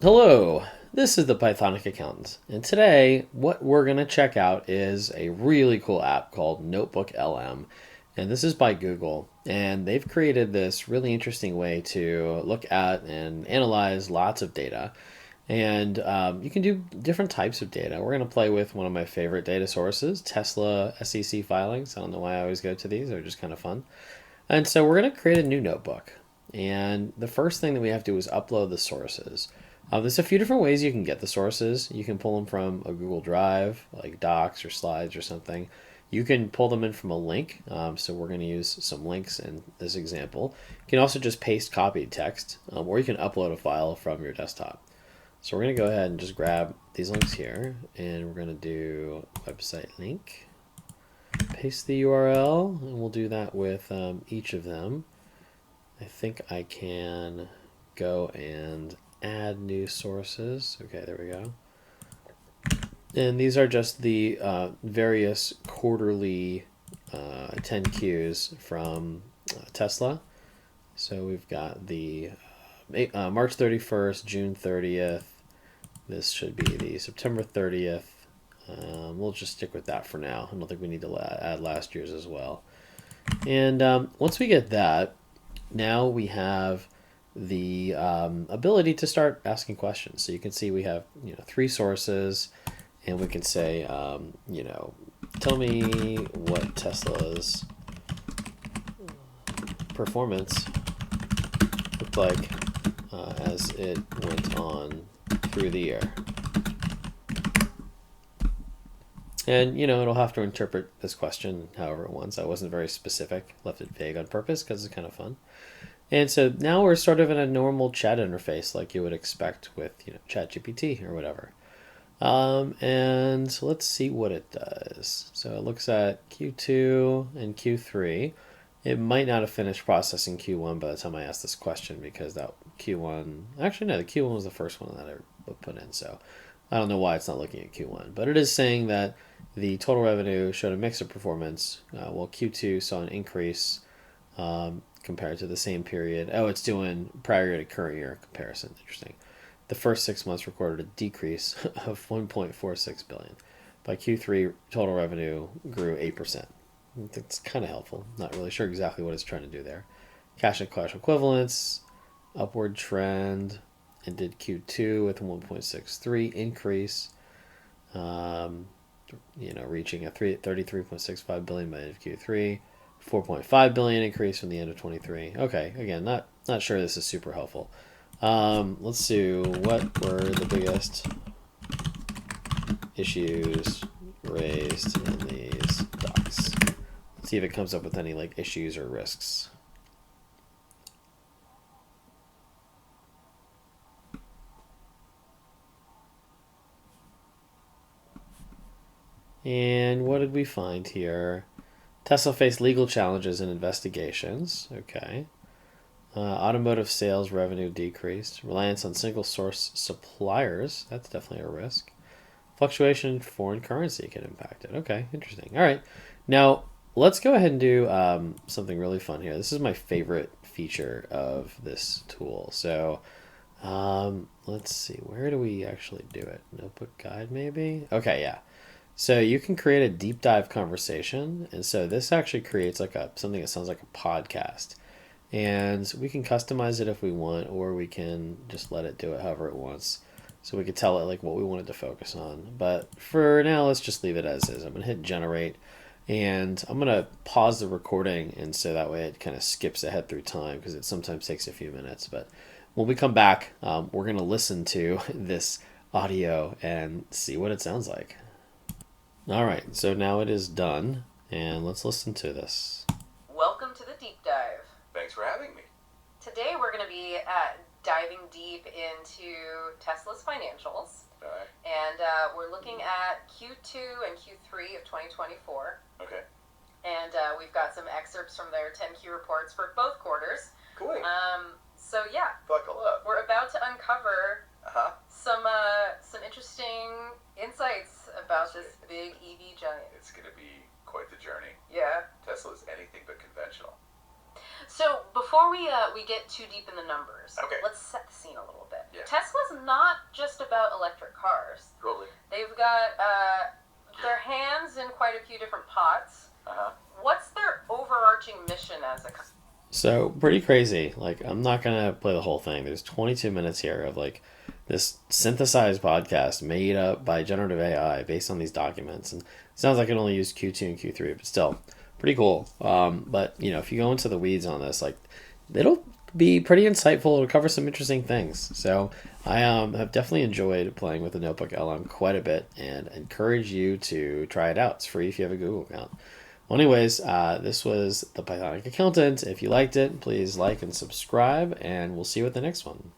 Hello, this is the Pythonic Accountant, and today what we're going to check out is a really cool app called notebooklm, and this is by Google, and they've created this really interesting way to look at and analyze lots of data, and you can do different types of data. We're going to play with one of my favorite data sources, Tesla SEC filings. I don't know why I always go to these, they're just kind of fun. And so we're going to create a new notebook. And the first thing that we have to do is upload the sources. There's a few different ways you can get the sources. You can pull them from a Google Drive, like Docs or Slides or something. You can pull them in from a link. So we're going to use some links in this example. You can also just paste copied text, or you can upload a file from your desktop. So we're going to go ahead and just grab these links here, and we're going to do website link, paste the URL, and we'll do that with each of them. I think I can go and add new sources. Okay, there we go. And these are just the various quarterly 10Qs from Tesla. So we've got the March 31st, June 30th. This should be the September 30th. We'll just stick with that for now. I don't think we need to add last year's as well. And once we get that, now we have the ability to start asking questions. So you can see we have three sources, and we can say tell me what Tesla's performance looked like as it went on through the year. And, it'll have to interpret this question however it wants. I wasn't very specific, left it vague on purpose because it's kind of fun. And so now we're sort of in a normal chat interface like you would expect with, ChatGPT or whatever. And so let's see what it does. So it looks at Q2 and Q3. It might not have finished processing Q1 by the time I asked this question because that Q1, actually no, the Q1 was the first one that I put in. So I don't know why it's not looking at Q1, but it is saying that the total revenue showed a mix of performance. While Q2 saw an increase compared to the same period. Oh, it's doing prior year to current year comparison. Interesting. The first 6 months recorded a decrease of 1.46 billion. By Q3, total revenue grew 8%. That's kind of helpful. Not really sure exactly what it's trying to do there. Cash and cash equivalents, upward trend, ended Q2 with a 1.63 increase, reaching a 33.65 billion by the end of Q3, 4.5 billion increase from the end of 23. Okay, again, not sure this is super helpful. Let's see, what were the biggest issues raised in these docs? Let's see if it comes up with any issues or risks. And what did we find here? Tesla faced legal challenges and investigations. Okay. Automotive sales revenue decreased. Reliance on single source suppliers. That's definitely a risk. Fluctuation in foreign currency can impact it. Okay, interesting. All right. Now, let's go ahead and do something really fun here. This is my favorite feature of this tool. So let's see. Where do we actually do it? Notebook guide, maybe? Okay, yeah. So you can create a deep dive conversation, and so this actually creates something that sounds like a podcast, and we can customize it if we want, or we can just let it do it however it wants. So we could tell it what we wanted to focus on. But for now, let's just leave it as is. I'm gonna hit generate, and I'm gonna pause the recording, and so that way it kind of skips ahead through time because it sometimes takes a few minutes. But when we come back, we're gonna listen to this audio and see what it sounds like. All right, so now it is done, and let's listen to this. Welcome to the deep dive. Thanks for having me. Today we're going to be diving deep into Tesla's financials. All right. And we're looking at Q2 and Q3 of 2024. Okay. And we've got some excerpts from their 10Q reports for both quarters. Cool. So yeah, Buckle up. we're about to uncover Uh-huh. some interesting insights about this big EV giant. It's going to be quite the journey. Yeah. Tesla's anything but conventional. So before we get too deep in the numbers, Okay. let's set the scene a little bit. Yeah. Tesla's not in quite a few different pots. Uh-huh. What's their overarching mission as a company? So pretty crazy. Like I'm not gonna play the whole thing. There's 22 minutes here of like this synthesized podcast made up by generative AI based on these documents, and it sounds like it only used Q2 and Q3, but still pretty cool. But if you go into the weeds on this, like it'll be pretty insightful. It'll cover some interesting things. So I have definitely enjoyed playing with the Notebook LM quite a bit, and encourage you to try it out. It's free if you have a Google account. Well, anyways, this was the Pythonic Accountant. If you liked it, please like and subscribe, and we'll see you at the next one.